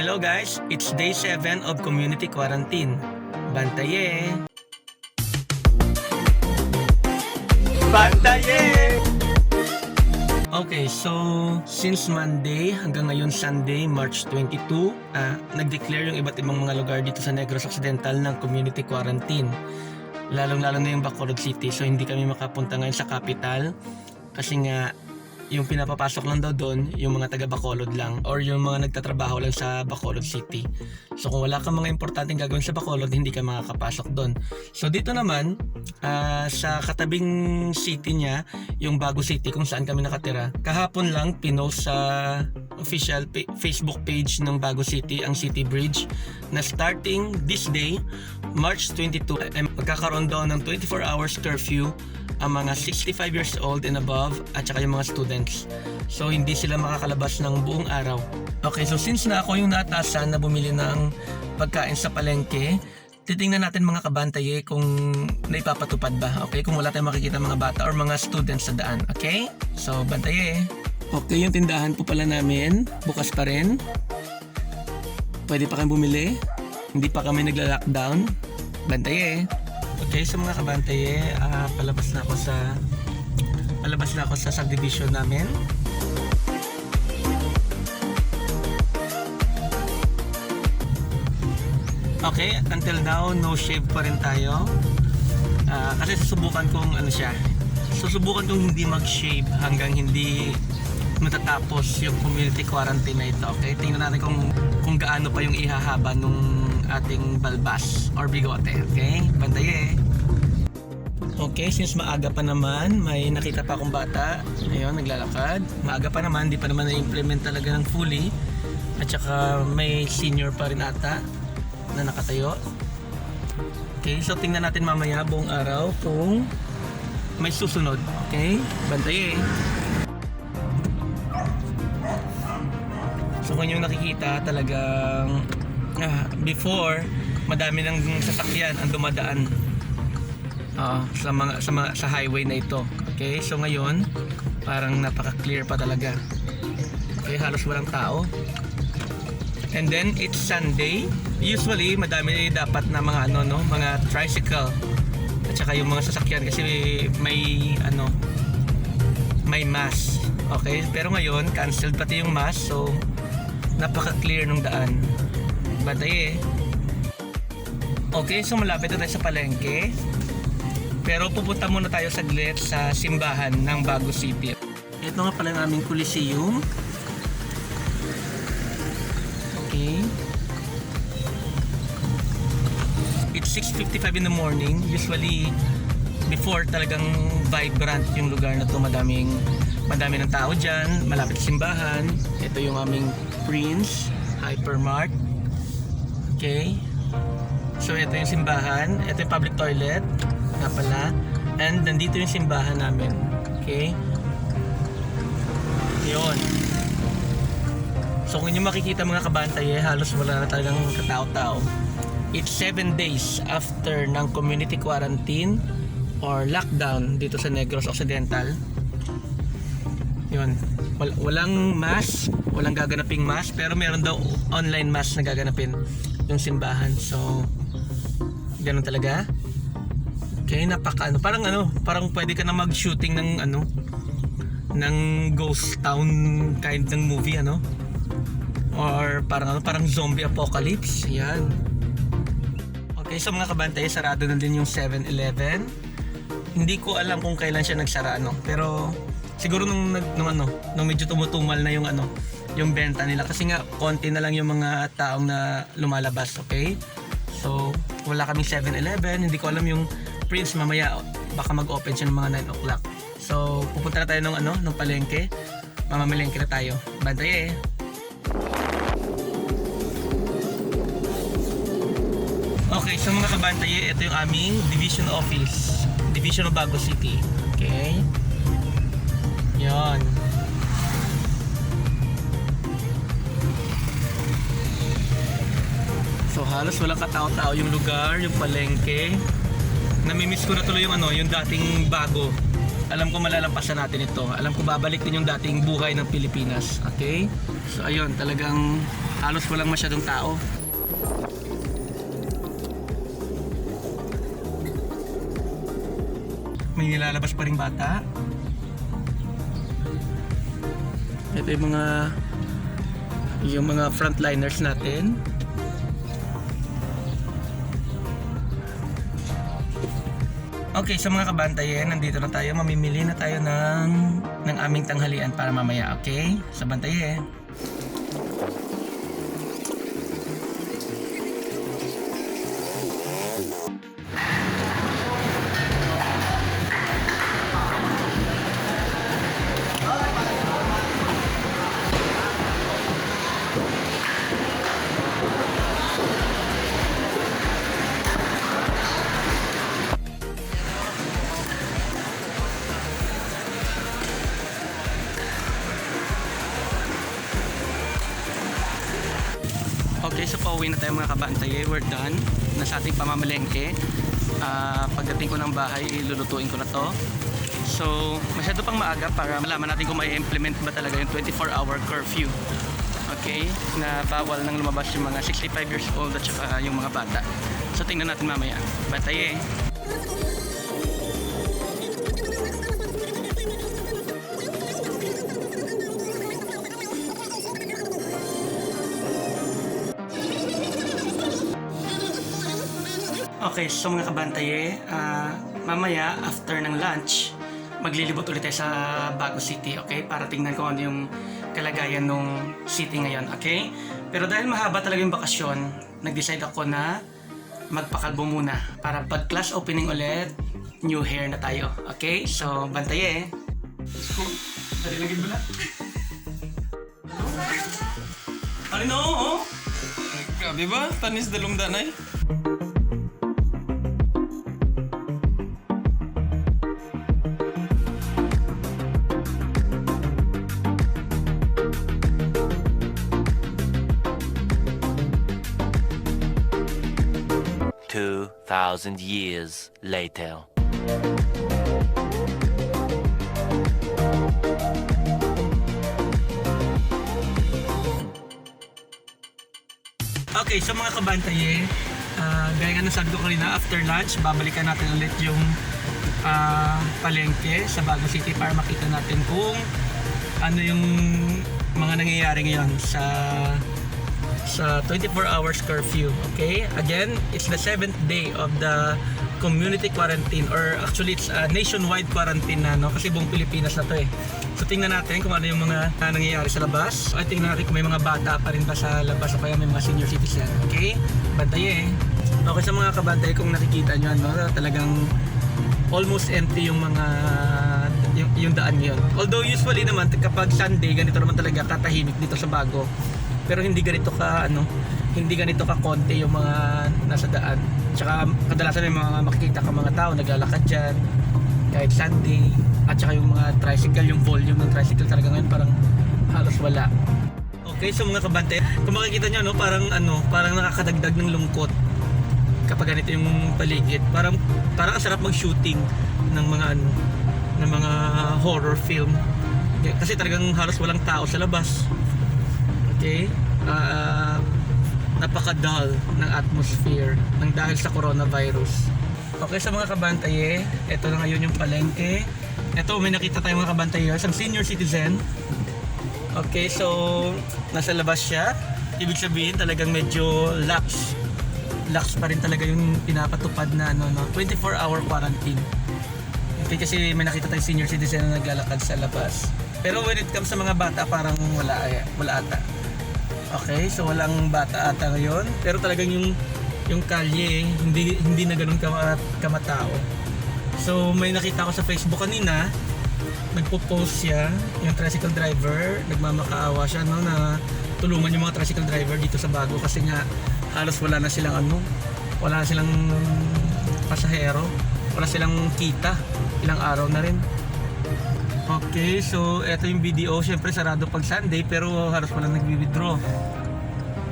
Hello guys, it's day 7 of community quarantine. Bantaye! Bantaye! Okay, so since Monday hanggang ngayon Sunday, March 22, nag-declare yung iba't ibang mga lugar dito sa Negros Occidental ng community quarantine. Lalong-lalo na yung Bacolod City, so hindi kami makapunta ngayon sa capital kasi nga yung pinapapasok lang daw doon yung mga taga Bacolod lang or yung mga nagtatrabaho lang sa Bacolod City. So kung wala kang mga importanteng gagawin sa Bacolod, hindi ka makakapasok doon. So dito naman sa katabing city niya, yung Bago City kung saan kami nakatira, kahapon lang pinost sa official Facebook page ng Bago City ang City Bridge na starting this day, March 22, magkakaroon daw ng 24 hours curfew ang mga 65 years old and above at saka yung mga students. So hindi sila makakalabas ng buong araw. Okay, so since na ako yung naatasan na bumili ng pagkain sa palengke, titingnan natin mga kabantaye kung naipapatupad ba. Okay, kung wala tayong makikita mga bata or mga students sa daan. Okay, so bantaye. Okay, yung tindahan po pala namin bukas pa rin. Pwede pa kayong bumili. Hindi pa kami nagla-lockdown. Bantaye. Okay, so mga kabantaye, palabas na ako sa subdivision namin. Okay, until now no shave pa rin tayo. Kasi susubukan kong hindi mag-shave hanggang hindi matatapos yung community quarantine na ito. Okay, tingnan natin kung gaano pa yung ihahaba nung ating balbas or bigote. Okay, bantaye. Okay, since maaga pa naman, may nakita pa akong bata. Ayun, naglalakad. Maaga pa naman, di pa naman na-implement talaga ng fully. At saka may senior pa rin ata na nakatayo. Okay, so tingnan natin mamaya buong araw kung may susunod. Okay, bantaye. So kung yung nakikita talagang before madami ng sasakyan ang dumadaan sa highway na ito. Okay, so ngayon parang napaka-clear pa talaga. Okay, halos walang tao. And then it's Sunday. Usually madami dapat na mga mga tricycle at saka yung mga sasakyan kasi may mass. Okay, pero ngayon canceled pati yung mass, so napaka-clear ng daan. Bantaye. Okay, so malapit na tayo sa palengke. Pero pupunta muna tayo saglit sa simbahan ng Bago City. Ito nga pala ang aming Coliseum. Okay. It's 6:55 in the morning. Usually before talagang vibrant yung lugar na to. Madami ng tao dyan. Malapit sa simbahan. Ito yung aming Prince Hypermart. Okay. So ito yung simbahan. Ito yung public toilet na pala. And nandito yung simbahan namin. Okay. Yun. So kung nyo makikita mga kabantaye, halos wala na talagang katao-tao. It's 7 days after ng community quarantine or lockdown dito sa Negros Occidental. Yun. Walang mass, walang gaganaping mass, pero meron daw online mass na gaganapin yung simbahan. So ganun talaga. Okay, parang pwede ka na mag-shooting ng ghost town kind ng movie, or parang zombie apocalypse. Yan. Okay, so mga kabantay, sarado na din yung 7-Eleven. Hindi ko alam kung kailan siya nagsara, pero siguro nung medyo tumutumal na yung benta nila kasi nga konti na lang yung mga taong na lumalabas. Okay, so wala kaming 7-Eleven. Hindi ko alam yung Prince, mamaya baka mag-open siya ng mga 9 o'clock. So pupunta na tayo ng palengke. Mamamalengke na tayo. Bantaye. Okay, so mga kabantaye, ito yung aming division office, division of Bago City. Okay, yan. So halos walang katao-tao yung lugar, yung palengke. Namimiss ko na tuloy yung dating Bago. Alam ko malalampasan natin ito. Alam ko babalik din yung dating buhay ng Pilipinas. Okay? So ayun, talagang halos walang masyadong tao. May nilalabas pa ring bata. Ito yung mga frontliners natin. Okay, so mga kabantayan, nandito na tayo. Mamimili na tayo ng aming tanghalian para mamaya, okay? So bantayan. Okay, so pauwi na tayo mga kabantay. We're done na sa ating pamamalengke. Pagdating ko ng bahay, ilulutuin ko na to. So, masyado pang maaga para malaman natin kung may implement ba talaga yung 24-hour curfew. Okay, na bawal nang lumabas yung mga 65 years old at saka yung mga bata. So, tingnan natin mamaya. Bantay eh. Okay, so mga kabantaye, mamaya after ng lunch, maglilibot ulit tayo sa Bago City, okay? Para tingnan ko ano yung kalagayan ng city ngayon, okay? Pero dahil mahaba talaga yung bakasyon, nag-decide ako na magpakalbo muna para pag class opening ulit, new hair na tayo, okay? So, bantaye. Dali lagi mo na. Ano? Oh? Grabe ba? Tanis dalong danay? Thousand years later. Okay, so mga kabantaye, gaya nga nasabi ko kanina, after lunch, babalikan natin ulit yung palengke sa Bago City para makita natin kung ano yung mga nangyayari ngayon sa 24 hours curfew. Okay, again, it's the 7th day of the community quarantine, or actually it's a nationwide quarantine na, no? Kasi buong Pilipinas na to eh. So tingnan natin kung ano yung mga nangyayari sa labas. At tingnan natin kung may mga bata pa rin ba sa labas o kaya may mga senior citizen. Okay, bantaye. Okay, sa mga kabantay, kung nakikita nyo, no, talagang almost empty yung mga yung daan ngayon. Although usually naman kapag Sunday, ganito naman talaga katahimik dito sa Bago. Pero hindi ganito ka konti yung mga nasa daan. Tsaka kadalasan may mga makikita ka mga tao naglalakad dyan kahit Sunday. At tsaka yung mga tricycle, yung volume ng tricycle talaga ngayon parang halos wala. Okay, so mga kabante, kung makikita nyo, no, parang nakakadagdag ng lungkot kapag ganito yung paligid. Parang ang sarap mag-shooting ng mga horror film. Kasi talagang halos walang tao sa labas. Okay, napaka-dull ng atmosphere ng dahil sa coronavirus. Okay, sa mga kabantaye, ito na ngayon yung palengke. Ito, may nakita tayong mga kabantaye, isang senior citizen. Okay, so nasa labas siya. Ibig sabihin talagang medyo lax pa rin talaga yung pinapatupad na 24-hour quarantine. Okay, kasi may nakita tayong senior citizen na naglalakad sa labas. Pero when it comes sa mga bata, parang wala ata. Okay, so walang bata ata ngayon, pero talagang yung kalye hindi na ganoon kamatao. So may nakita ko sa Facebook kanina, nagpo-post siya, yung tricycle driver, nagmamakaawa siya, no, na tulungan yung mga tricycle driver dito sa Bago kasi nga halos wala na silang pasahero, wala silang kita, ilang araw na rin. Okay, so eto yung video. Siyempre sarado pag Sunday pero halos walang nagwi-withdraw.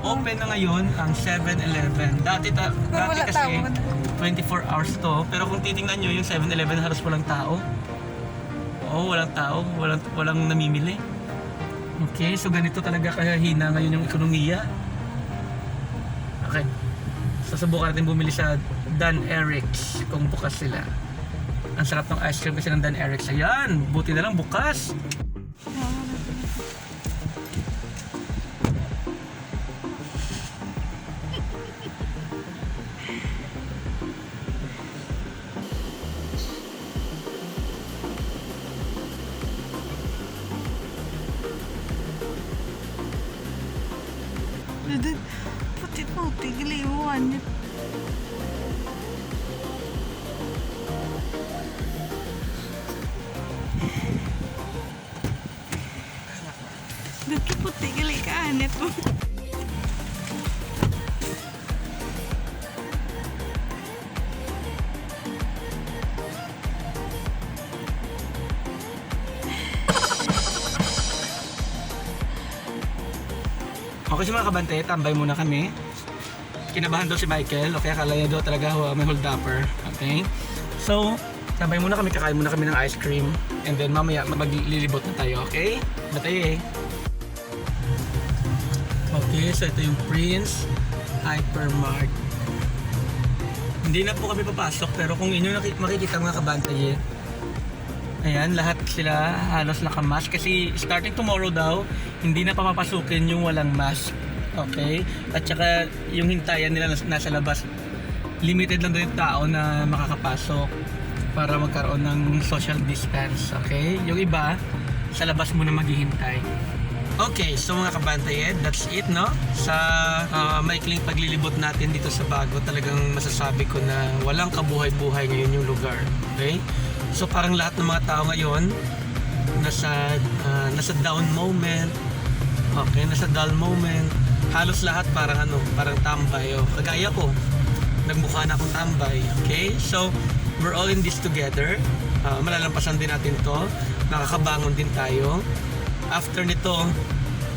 Open na ngayon ang 7-Eleven. Dati kasi 24 hours to, pero kung titingnan nyo yung 7-Eleven halos walang tao. Oo, walang tao, walang namimili. Okay, so ganito talaga kahina ngayon yung ekonomiya. Okay. Susubukan natin bumili sa Dan Eric's kung bukas sila. Ang sarap ng ice cream kasi ng Dan Eric's. Ayan, buti na lang bukas. Puti-puti, giliwan. Dati puti, gali ka anit mo. Okay si mga kabante, tambay muna kami. Kinabahan daw si Michael, okay, akala niya daw talaga may hold upper. Okay? So, tambay muna kami, kakain muna kami ng ice cream. And then mamaya maglilibot na tayo, okay? Batay eh. Okay, so ito yung Prince Hypermart. Hindi na po kami papasok, pero kung inyo makikita mga kabante eh, ayan, lahat sila halos naka-mask kasi starting tomorrow daw, hindi na papapasukin yung walang mask. Okay? At saka yung hintayan nila nasa labas, limited lang daw yung tao na makakapasok para magkaroon ng social distance. Okay? Yung iba, sa labas muna maghihintay. Okay, so mga kabantay, that's it, no? Sa maikling paglilibot natin dito sa Bago, talagang masasabi ko na walang kabuhay-buhay ngayon yung lugar. Okay? So parang lahat ng mga tao ngayon nasa down moment. Okay, nasa dull moment. Halos lahat parang parang tambay. Kagaya ko, nagmukha na akong tambay. Okay? So we're all in this together. Malalampasan din natin to. Nakakabangon din tayo. After nito,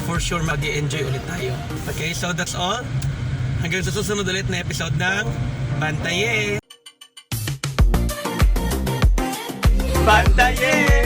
for sure mag-i-enjoy ulit tayo. Okay? So that's all. Hanggang sa susunod ulit na episode ng Bantaye! Bantaye!